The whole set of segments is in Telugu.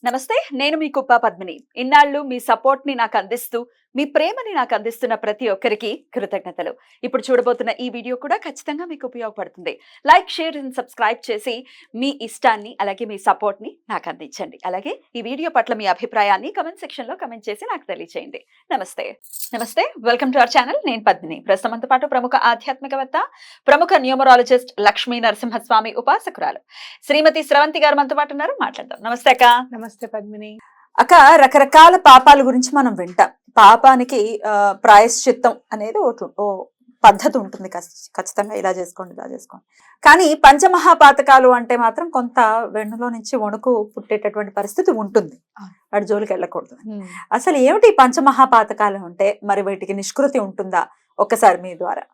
నమస్తే, నేను మీ కుప్ప పద్మిని. ఇన్నాళ్ళు మీ సపోర్ట్ ని నాకు అందిస్తూ, మీ ప్రేమని నాకు అందిస్తున్న ప్రతి ఒక్కరికి కృతజ్ఞతలు. ఇప్పుడు చూడబోతున్న ఈ వీడియో కూడా ఖచ్చితంగా మీకు ఉపయోగపడుతుంది. లైక్, షేర్ అండ్ సబ్స్క్రైబ్ చేసి మీ ఇష్టాన్ని అలాగే మీ సపోర్ట్ ని నాకు అందించండి. అలాగే ఈ వీడియో పట్ల మీ అభిప్రాయాన్ని కమెంట్ సెక్షన్ లో కమెంట్ చేసి నాకు తెలియజేయండి. నమస్తే, వెల్కమ్ టు అవర్ ఛానల్. నేను పద్మిని. ప్రస్తుతంతో పాటు ప్రముఖ ఆధ్యాత్మికవేత్త, ప్రముఖ న్యూమరాలజిస్ట్ లక్ష్మీ నరసింహస్వామి ఉపాసకురాలు శ్రీమతి స్రవంతి గారు మనతో పాటు ఉన్నారు. మాట్లాడదాం. నమస్తే అక్క. నమస్తే పద్మిని. అక్క, రకరకాల పాపాల గురించి మనం వింటాం. పాపానికి ప్రాయశ్చిత్తం అనేది ఓ పద్ధతి ఉంటుంది. ఖచ్చితంగా ఇలా చేసుకోండి, ఇలా చేసుకోండి. కానీ పంచమహాపాతకాలు అంటే మాత్రం కొంత వెన్నులో నుంచి వణుకు పుట్టేటటువంటి పరిస్థితి ఉంటుంది. వాడి జోలికి వెళ్ళకూడదు. అసలు ఏమిటి పంచమహాపాతకాలు అంటే? మరి వీటికి నిష్కృతి ఉంటుందా? ఒక్కసారి మీ ద్వారా.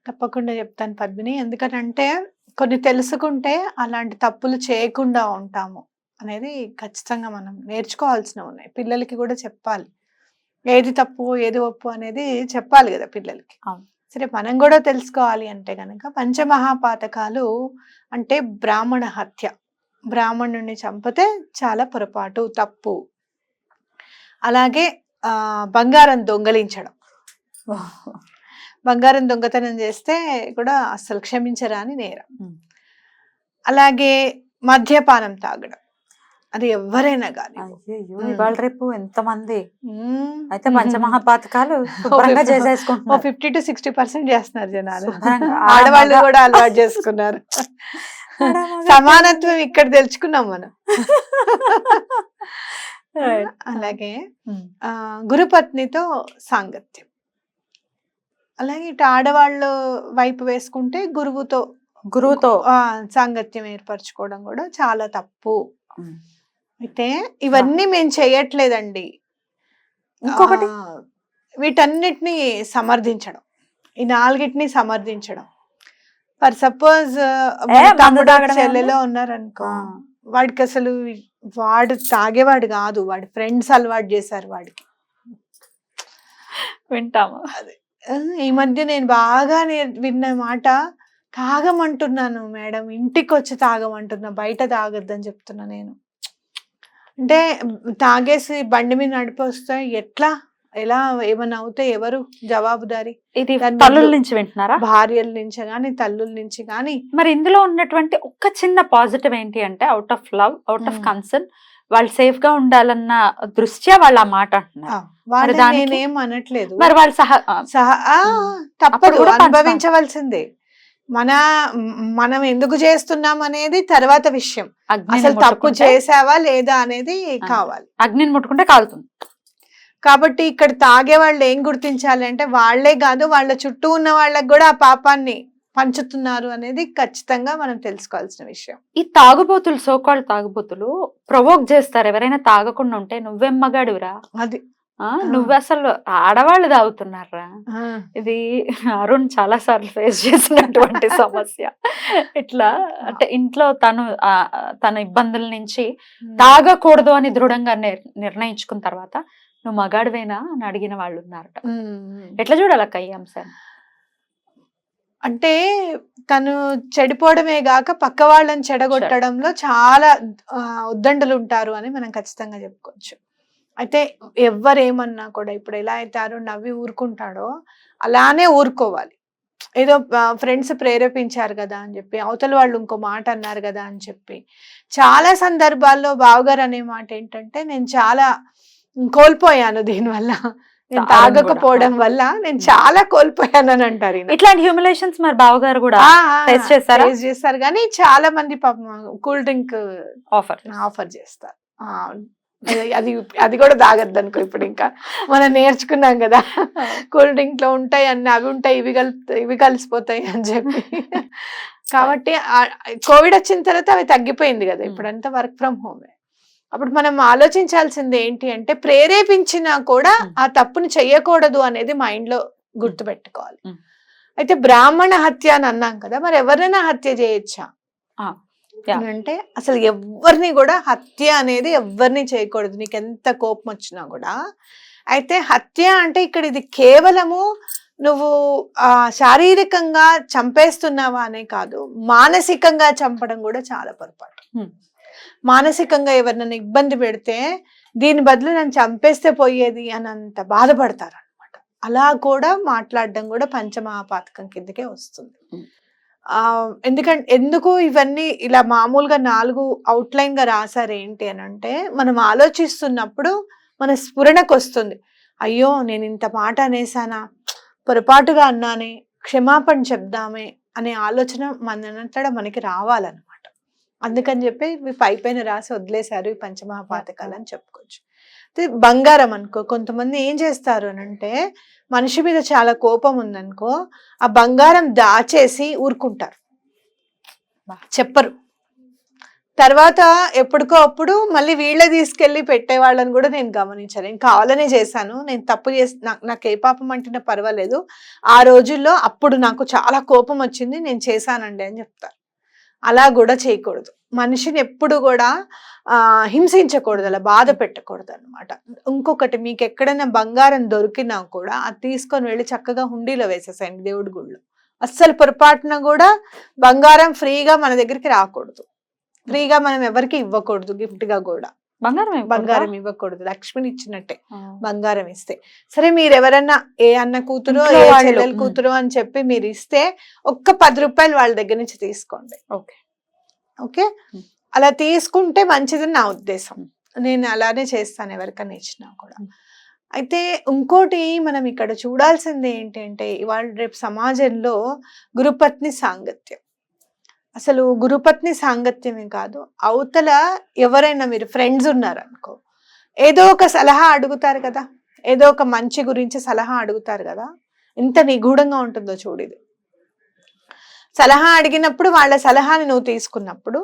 తప్పకుండా చెప్తాను పద్మిని. ఎందుకంటే కొన్ని తెలుసుకుంటే అలాంటి తప్పులు చేయకుండా ఉంటాము అనేది ఖచ్చితంగా మనం నేర్చుకోవాల్సినవి ఉన్నాయి. పిల్లలకి కూడా చెప్పాలి, ఏది తప్పు ఏది ఒప్పు అనేది చెప్పాలి కదా పిల్లలకి. సరే, మనం కూడా తెలుసుకోవాలి అంటే కనుక పంచమహాపాతకాలు అంటే బ్రాహ్మణ హత్య, బ్రాహ్మణుడిని చంపితే చాలా పొరపాటు, తప్పు. అలాగే బంగారం దొంగలించడం, బంగారం దొంగతనం చేస్తే కూడా అస్సలు క్షమించరాని నేరం. అలాగే మద్యపానం తాగడం, అది ఎవరైనా కానీ. ఇవాళ రేపు ఎంతమంది అయితే పంచమహాపాతకాలు చేసేసుకుంటున్నారు. 50 to 60% చేస్తున్నారు జనాలు. ఆడవాళ్ళు కూడా అలవాటు చేసుకున్నారు. సమానత్వం ఇక్కడ తెలుసుకున్నాం మనం. అలాగే గురుపత్నితో సాంగత్యం, అలాగే ఇటు ఆడవాళ్ళు వైపు వేసుకుంటే గురువుతో సాంగత్యం ఏర్పరచుకోవడం కూడా చాలా తప్పు. అయితే ఇవన్నీ మేము చేయట్లేదండి. ఇంకొకటి, వీటన్నిటిని సమర్థించడం, ఈ నాలుగిటిని సమర్థించడం. ఫర్ సపోజ్ తమ్ముడు చెల్లెలో ఉన్నారనుకో, వాడికి అసలు వాడు తాగేవాడు కాదు, వాడి ఫ్రెండ్స్ అలవాటు చేశారు వాడికి. వింటాము. ఈ మధ్య నేను బాగా విన్న మాట, తాగమంటున్నాను మేడం, ఇంటికి వచ్చి తాగమంటున్నా, బయట తాగొద్దని చెప్తున్నా నేను. అంటే తాగేసి బండి మీద నడిపొస్తే ఎలా ఏమన్నా అవుతే ఎవరు జవాబుదారి? ఇది తల్లుల నుంచి వింటున్నారా? భార్యల నుంచి గాని, తల్లుల నుంచి గాని. మరి ఇందులో ఉన్నటువంటి ఒక చిన్న పాజిటివ్ ఏంటి అంటే, out of love, out of concern, వాళ్ళు సేఫ్ గా ఉండాలన్న దృష్ట్యా వాళ్ళు ఆ మాట అంటున్నారు. నేనేం అనట్లేదు. మరి వాళ్ళు తప్పదు, అనుభవించవలసిందే. మనం ఎందుకు చేస్తున్నాం అనేది తర్వాత విషయం. అసలు తప్పు చేసావా లేదా అనేది కావాలి. అగ్నిని ముట్టుకుంటే కాలుతుంది. కాబట్టి ఇక్కడ తాగే వాళ్ళు ఏం గుర్తించాలి అంటే, వాళ్లే కాదు వాళ్ళ చుట్టూ ఉన్న వాళ్ళకి కూడా ఆ పాపాన్ని పంచుతున్నారు అనేది ఖచ్చితంగా మనం తెలుసుకోవాల్సిన విషయం. ఈ తాగుబోతులు, సోకాళ్ళు తాగుబోతులు ప్రొవోక్ చేస్తారు. ఎవరైనా తాగకుండా ఉంటే, నువ్వేం మగాడివిరా, అది నువ్వు అసలు ఆడవాళ్ళు తాగుతున్నారా. ఇది అరుణ్ చాలా సార్లు ఫేస్ చేసినటువంటి సమస్య. ఇట్లా అంటే ఇంట్లో తన ఇబ్బందుల నుంచి తాగకూడదు అని దృఢంగా నిర్ణయించుకున్న తర్వాత, నువ్వు మగాడివేనా అని అడిగిన వాళ్ళు ఉన్నారట. ఎట్లా చూడాలక్క ఈ అంశాన్ని? అంటే తను చెడిపోవడమే గాక పక్క వాళ్ళని చెడగొట్టడంలో చాలా ఉద్దండులు ఉంటారు అని మనం ఖచ్చితంగా చెప్పుకోవచ్చు. అయితే ఎవరేమన్నా కూడా, ఇప్పుడు ఎలా అయితే అరుణ్ నవ్వి ఊరుకుంటాడో అలానే ఊరుకోవాలి. ఏదో ఫ్రెండ్స్ ప్రేరేపించారు కదా అని చెప్పి, అవతల వాళ్ళు ఇంకో మాట అన్నారు కదా అని చెప్పి. చాలా సందర్భాల్లో బావగారు అనే మాట ఏంటంటే, నేను చాలా కోల్పోయాను దీనివల్ల, నేను తాగకపోవడం వల్ల నేను చాలా కోల్పోయాను అని అంటారు. ఇట్లాంటి హ్యూమిలేషన్స్ మరి బావగారు కూడా ఫేస్ చేస్తారు. కానీ చాలా మంది కూల్ డ్రింక్ ఆఫర్ చేస్తారు. అది కూడా తాగద్దు అనుకో. ఇప్పుడు ఇంకా మనం నేర్చుకున్నాం కదా, కూల్ డ్రింక్ లో ఉంటాయి అన్ని, అవి ఉంటాయి, ఇవి కలిసిపోతాయి అని చెప్పి. కాబట్టి కోవిడ్ వచ్చిన తర్వాత అవి తగ్గిపోయింది కదా, ఇప్పుడంతా వర్క్ ఫ్రమ్ హోమే. అప్పుడు మనం ఆలోచించాల్సింది ఏంటి అంటే, ప్రేరేపించినా కూడా ఆ తప్పుని చెయ్యకూడదు అనేది మైండ్ లో గుర్తుపెట్టుకోవాలి. అయితే బ్రాహ్మణ హత్య అని అన్నాం కదా, మరి ఎవరైనా హత్య చేయొచ్చా అంటే, అసలు ఎవరిని కూడా హత్య అనేది ఎవరిని చేయకూడదు, నీకు ఎంత కోపం వచ్చినా కూడా. అయితే హత్య అంటే ఇక్కడ ఇది కేవలము నువ్వు శారీరకంగా చంపేస్తున్నావా అనే కాదు, మానసికంగా చంపడం కూడా చాలా పొరపాటు. మానసికంగా ఎవరినైనా ఇబ్బంది పెడితే దీని బదులు నన్ను చంపేస్తే పోయేది అని అంత బాధపడతారు అనమాట. అలా కూడా మాట్లాడడం కూడా పంచమహాపాతకం కిందకే వస్తుంది. ఎందుకు ఇవన్నీ ఇలా మామూలుగా 4 అవుట్లైన్ గా రాశారు ఏంటి అని అంటే, మనం ఆలోచిస్తున్నప్పుడు మన స్ఫురణకు వస్తుంది, అయ్యో నేను ఇంత మాట అనేసానా, పొరపాటుగా అన్నానే, క్షమాపణ చెప్దామే అనే ఆలోచన మనంతటా మనకి రావాలన్నమాట. అందుకని చెప్పి ఇవి పైపైన రాసి వదిలేశారు ఈ పంచమహాపాతకాలు అని చెప్పుకోవచ్చు. బంగారం అనుకో, కొంతమంది ఏం చేస్తారు అని అంటే, మనిషి మీద చాలా కోపం ఉందనుకో, ఆ బంగారం దాచేసి ఊరుకుంటారు, చెప్పరు. తర్వాత ఎప్పటికో అప్పుడు మళ్ళీ వీళ్ళే తీసుకెళ్లి పెట్టే వాళ్ళని కూడా నేను గమనించాను. నేను కావాలనే చేశాను, నేను తప్పు చేసి నాకు ఏ పాపం అంటున్నా పర్వాలేదు, ఆ రోజుల్లో అప్పుడు నాకు చాలా కోపం వచ్చింది, నేను చేశానండి అని చెప్తారు. అలా కూడా చేయకూడదు. మనిషిని ఎప్పుడు కూడా హింసించకూడదు, అలా బాధ పెట్టకూడదు అనమాట. ఇంకొకటి, మీకు ఎక్కడైనా బంగారం దొరికినా కూడా అది తీసుకొని వెళ్ళి చక్కగా హుండీలో వేసేసేయండి దేవుడి గుళ్ళో. అస్సలు పొరపాటున కూడా బంగారం ఫ్రీగా మన దగ్గరికి రాకూడదు, ఫ్రీగా మనం ఎవరికి ఇవ్వకూడదు, గిఫ్ట్ గా కూడా బంగారం ఇవ్వకూడదు. లక్ష్మిని ఇచ్చినట్టే బంగారం ఇస్తే. సరే, మీరు ఎవరన్నా ఏ అన్న కూతురో ఏ చెల్లెలు కూతురో అని చెప్పి మీరు ఇస్తే ఒక్క 10 రూపాయలు వాళ్ళ దగ్గర నుంచి తీసుకోండి. ఓకే, అలా తీసుకుంటే మంచిదని నా ఉద్దేశం. నేను అలానే చేస్తాను ఎవరికైనా ఇచ్చినా కూడా. అయితే ఇంకోటి మనం ఇక్కడ చూడాల్సింది ఏంటి అంటే, ఇవాళ రేపు సమాజంలో గురుపత్ని సాంగత్యం, అసలు గురుపత్ని సాంగత్యమే కాదు, అవతల ఎవరైనా మీరు ఫ్రెండ్స్ ఉన్నారనుకో, ఏదో ఒక సలహా అడుగుతారు కదా, ఏదో ఒక మంచి గురించి సలహా అడుగుతారు కదా, ఎంత నిగూఢంగా ఉంటుందో చూడేది. సలహా అడిగినప్పుడు వాళ్ళ సలహాని నువ్వు తీసుకున్నప్పుడు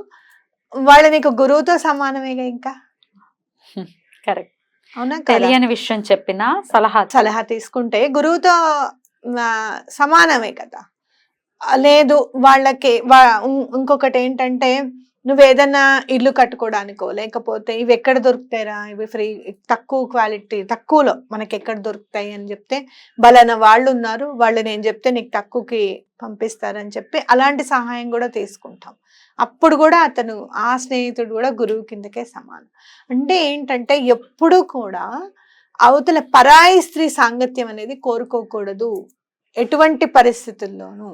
వాళ్ళ నీకు గురువుతో సమానమేగా. ఇంకా కరెక్ట్, అవునా? తెలియని విషయం చెప్పినా సలహా తీసుకుంటే గురువుతో సమానమే కదా. లేదు, వాళ్ళకి ఇంకొకటి ఏంటంటే, నువ్వేదన్నా ఇల్లు కట్టుకోవడానికో, లేకపోతే ఇవి ఎక్కడ దొరుకుతాయిరా, ఇవి ఫ్రీ, తక్కువ క్వాలిటీ, తక్కువలో మనకి ఎక్కడ దొరుకుతాయి అని చెప్తే, బలానా వాళ్ళు ఉన్నారు, వాళ్ళు నేను చెప్తే నీకు తక్కువకి పంపిస్తారని చెప్పి అలాంటి సహాయం కూడా తీసుకుంటాం. అప్పుడు కూడా అతను, ఆ స్నేహితుడు కూడా గురువు కిందకే సమానం. అంటే ఏంటంటే, ఎప్పుడు కూడా అవతల పరాయి స్త్రీ సాంగత్యం అనేది కోరుకోకూడదు ఎటువంటి పరిస్థితుల్లోనూ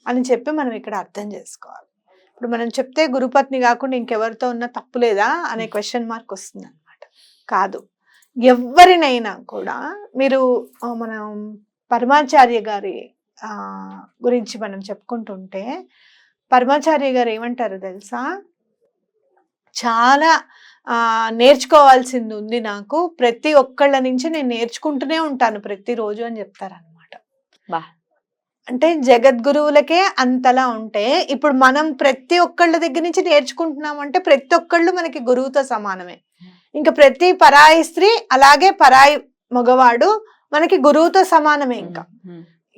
అని చెప్పి మనం ఇక్కడ అర్థం చేసుకోవాలి. ఇప్పుడు మనం చెప్తే గురుపత్ని కాకుండా ఇంకెవరితో ఉన్నా తప్పు లేదా అనే క్వశ్చన్ మార్క్ వస్తుంది అనమాట. కాదు, ఎవరినైనా కూడా మీరు, మనం పరమాచార్య గారి గురించి మనం చెప్పుకుంటుంటే, పరమాచార్య గారు ఏమంటారు తెలుసా, చాలా నేర్చుకోవాల్సింది ఉంది నాకు, ప్రతి ఒక్కళ్ళ నుంచి నేను నేర్చుకుంటూనే ఉంటాను ప్రతిరోజు అని చెప్తారనమాట. అంటే జగద్గురువులకే అంతలా ఉంటే, ఇప్పుడు మనం ప్రతి ఒక్కళ్ళ దగ్గర నుంచి నేర్చుకుంటున్నాం అంటే ప్రతి ఒక్కళ్ళు మనకి గురువుతో సమానమే. ఇంకా ప్రతి పరాయి స్త్రీ, అలాగే పరాయి మగవాడు మనకి గురువుతో సమానమే. ఇంకా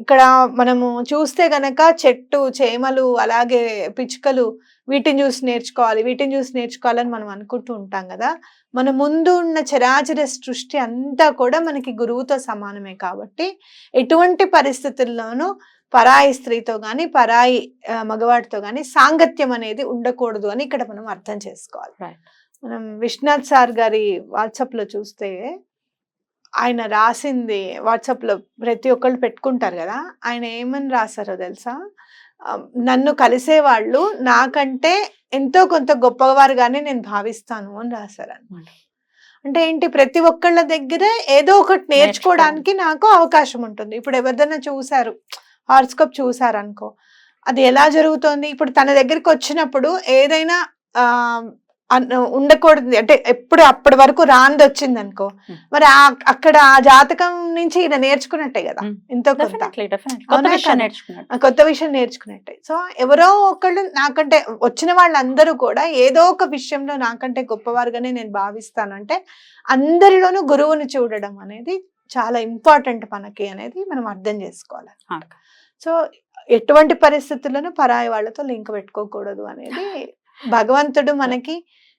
ఇక్కడ మనము చూస్తే గనక చెట్టు చేమలు, అలాగే పిచ్చుకలు, వీటిని చూసి నేర్చుకోవాలని మనం అనుకుంటూ ఉంటాం కదా. మన ముందు ఉన్న చరాచర సృష్టి అంతా కూడా మనకి గురువుతో సమానమే. కాబట్టి ఎటువంటి పరిస్థితుల్లోనూ పరాయి స్త్రీతో గాని, పరాయి మగవాడితో గాని సాంగత్యం అనేది ఉండకూడదు అని ఇక్కడ మనం అర్థం చేసుకోవాలి. మనం విశ్వనాథ్ సార్ గారి వాట్సాప్ లో చూస్తే, ఆయన రాసింది, వాట్సాప్ లో ప్రతి ఒక్కళ్ళు పెట్టుకుంటారు కదా, ఆయన ఏమని రాశారో తెలుసా, నన్ను కలిసేవాళ్ళు నాకంటే ఎంతో కొంత గొప్పవారుగానే నేను భావిస్తాను అని రాశారు అనమాట. అంటే ఏంటి, ప్రతి ఒక్కళ్ళ దగ్గర ఏదో ఒకటి నేర్చుకోవడానికి నాకు అవకాశం ఉంటుంది. ఇప్పుడు ఎవరిదైనా చూసారు, హార్స్కోప్ చూసారు అనుకో, అది ఎలా జరుగుతోంది, ఇప్పుడు తన దగ్గరికి వచ్చినప్పుడు ఏదైనా ఉండకూడదు అంటే, ఎప్పుడు అప్పటి వరకు రాంది వచ్చింది అనుకో, మరి అక్కడ ఆ జాతకం నుంచి ఈయన నేర్చుకున్నట్టే కదా, ఎంతో కొంత కొత్త విషయం నేర్చుకున్నట్టే. సో ఎవరో ఒకళ్ళు, నాకంటే వచ్చిన వాళ్ళందరూ కూడా ఏదో ఒక విషయంలో నాకంటే గొప్పవారుగానే నేను భావిస్తానంటే, అందరిలోనూ గురువుని చూడడం అనేది చాలా ఇంపార్టెంట్ మనకి అనేది మనం అర్థం చేసుకోవాలి. సో ఎటువంటి పరిస్థితుల్లోనూ పరాయి వాళ్ళతో లింక్ పెట్టుకోకూడదు అనేది భగవంతుడు మనకి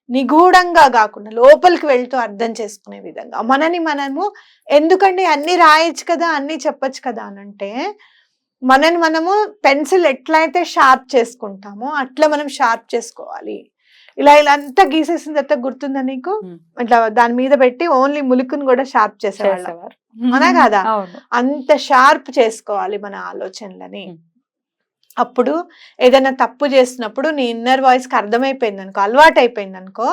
నిగూఢంగా కాకుండా లోపలికి వెళ్తూ అర్థం చేసుకునే విధంగా, మనము ఎందుకండి అన్ని రాయొచ్చు కదా, అన్ని చెప్పచ్చు కదా అనంటే, మనము పెన్సిల్ ఎట్లయితే షార్ప్ చేసుకుంటామో అట్లా మనం షార్ప్ చేసుకోవాలి. ఇలా ఇలా అంతా గీసేసిన తర్వాత గుర్తుందా నీకు? ఇట్లా దాని మీద పెట్టి ఓన్లీ ములుకుని కూడా షార్ప్ చేసేవాళ్ళం, అవునా కాదా? అంత షార్ప్ చేసుకోవాలి మన ఆలోచనలని. అప్పుడు ఏదైనా తప్పు చేసినప్పుడు నీ ఇన్నర్ వాయిస్ కి అర్థమైపోయింది అనుకో, అలవాటు అయిపోయింది అనుకో,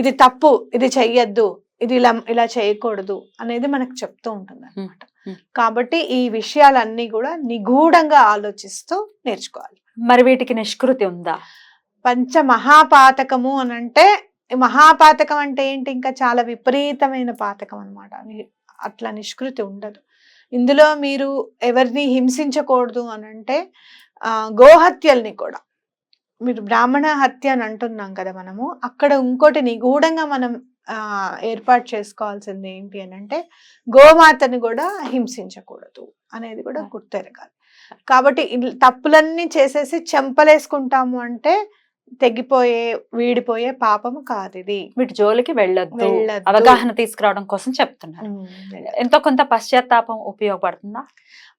ఇది తప్పు, ఇది చెయ్యొద్దు, ఇది ఇలా చేయకూడదు అనేది మనకు చెప్తూ ఉంటుంది అనమాట. కాబట్టి ఈ విషయాలన్నీ కూడా నిగూఢంగా ఆలోచిస్తూ నేర్చుకోవాలి. మరి వీటికి నిష్కృతి ఉందా? పంచ మహాపాతకము అని అంటే, మహాపాతకం అంటే ఏంటి? ఇంకా చాలా విపరీతమైన పాతకం అనమాట. అట్లా నిష్కృతి ఉండదు ఇందులో. మీరు ఎవరిని హింసించకూడదు అని అంటే, గోహత్యల్ని కూడా, మీరు బ్రాహ్మణ హత్య అని అంటున్నాం కదా మనము, అక్కడ ఇంకోటి నిగూఢంగా మనం ఏర్పాటు చేసుకోవాల్సింది ఏంటి అని అంటే, గోమాతని కూడా హింసించకూడదు అనేది కూడా గుర్తెరగాలి. కాబట్టి తప్పులన్నీ చేసేసి చెంపలేసుకుంటాము అంటే తెగిపోయే వీడిపోయే పాపము కాదు ఇది. వీటి జోలికి వెళ్ళొద్దు, అవగాహన తీసుకురావడం కోసం చెప్తున్నారు. ఎంతో కొంత పశ్చాత్తాపం ఉపయోగపడుతుందా?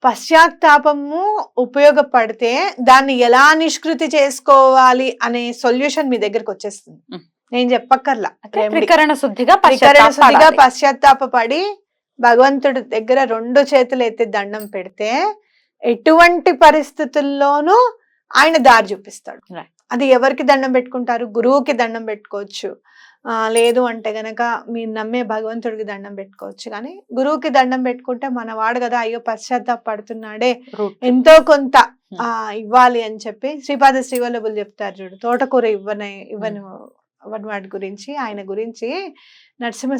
పశ్చాత్తాపము ఉపయోగపడితే దాన్ని ఎలా నిష్కృతి చేసుకోవాలి అనే సొల్యూషన్ మీ దగ్గరకు వచ్చేస్తుంది. నేను చెప్పక్కర్లా, త్రికరణ శుద్ధిగా పశ్చాత్తాపడి భగవంతుడి దగ్గర 2 చేతులు ఎత్తి దండం పెడితే ఎటువంటి పరిస్థితుల్లోనూ ఆయన దారి చూపిస్తాడు. అది ఎవరికి దండం పెట్టుకుంటారు? గురువుకి దండం పెట్టుకోవచ్చు, లేదు అంటే గనక మీరు నమ్మే భగవంతుడికి దండం పెట్టుకోవచ్చు. కానీ గురువుకి దండం పెట్టుకుంటే మనవాడు కదా, అయ్యో పశ్చాత్తాపడుతున్నాడే, ఎంతో కొంత ఇవ్వాలి అని చెప్పి శ్రీపాద శ్రీవల్లభులు చెప్తారు చూడు, తోటకూర ఇవ్వని వాడి గురించి, ఆయన గురించి నరసింహ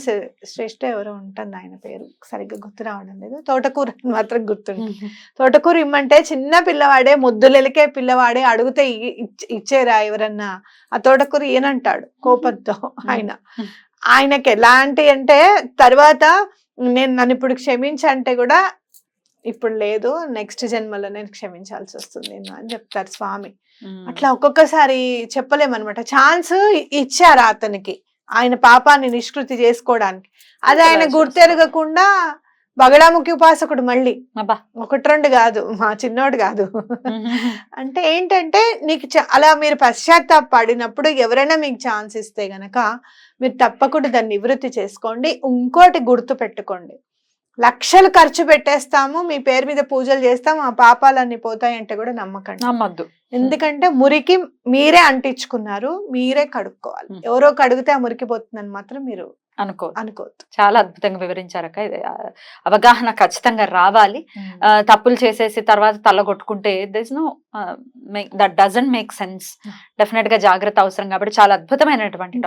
శ్రేష్ఠ ఎవరో ఉంటుంది, ఆయన పేరు సరిగ్గా గుర్తు రావడం లేదు, తోటకూర మాత్రం గుర్తుంది. తోటకూర ఇమ్మంటే చిన్న పిల్లవాడే, ముద్దులెలికే పిల్లవాడే అడిగితే ఇచ్చేరా ఎవరన్నా? ఆ తోటకూర ఈయనంటాడు కోపంతో. ఆయనకి ఎలాంటి అంటే, తర్వాత నన్ను ఇప్పుడు క్షమించంటే కూడా ఇప్పుడు లేదు, నెక్స్ట్ జన్మలో నేను క్షమించాల్సి వస్తుంది అని చెప్తారు స్వామి. అట్లా ఒక్కొక్కసారి చెప్పలేమన్నమాట. ఛాన్స్ ఇచ్చారు అతనికి ఆయన పాపాన్ని నిష్కృతి చేసుకోవడానికి, అది ఆయన గుర్తెరగకుండా బగడాముఖి ఉపాసకుడు మళ్ళీ 1-2 కాదు, మా చిన్నోడు కాదు. అంటే ఏంటంటే నీకు అలా మీరు పశ్చాత్తాపడినప్పుడు ఎవరైనా మీకు ఛాన్స్ ఇస్తే గనక మీరు తప్పకుండా దాన్ని నివృత్తి చేసుకోండి. ఇంకోటి గుర్తు పెట్టుకోండి, లక్షలు ఖర్చు పెట్టేస్తాము, మీ పేరు మీద పూజలు చేస్తాము, ఆ పాపాలన్నీ పోతాయంటే కూడా నమ్మద్దు. ఎందుకంటే మురికి మీరే అంటించుకున్నారు, మీరే కడుక్కోవాలి. ఎవరో కడిగితే ఆ మురికి పోతుందని మాత్రం మీరు అనుకోవద్దు. చాలా అద్భుతంగా వివరించారక్క. ఇది అవగాహన ఖచ్చితంగా రావాలి. తప్పులు చేసేసి తర్వాత తల కొట్టుకుంటే that doesn't make sense. Definite గా జాగ్రత్త అవసరం. కాబట్టి చాలా అద్భుతమైనటువంటి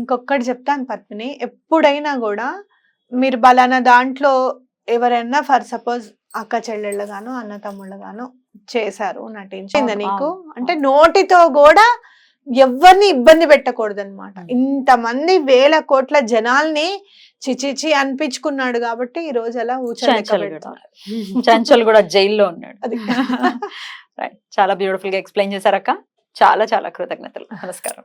ఇంకొకటి చెప్తాను పద్మిని, ఎప్పుడైనా కూడా మీరు బలానా దాంట్లో ఎవరైనా ఫర్ సపోజ్ అక్క చెల్లెళ్ళు గాను అన్న తమ్ముళ్ళు గాను చేశారు, నటించింది నీకు అంటే, నోటితో కూడా ఎవరిని ఇబ్బంది పెట్టకూడదు అనమాట. ఇంతమంది 1000 కోట్ల జనాల్ని చిచిచి అనిపించుకున్నాడు కాబట్టి ఈ రోజు అలా చంచల్ కూడా జైల్లో ఉన్నాడు. చాలా బ్యూటిఫుల్ గా ఎక్స్ప్లెయిన్ చేశారక్క. చాలా చాలా కృతజ్ఞతలు. నమస్కారం.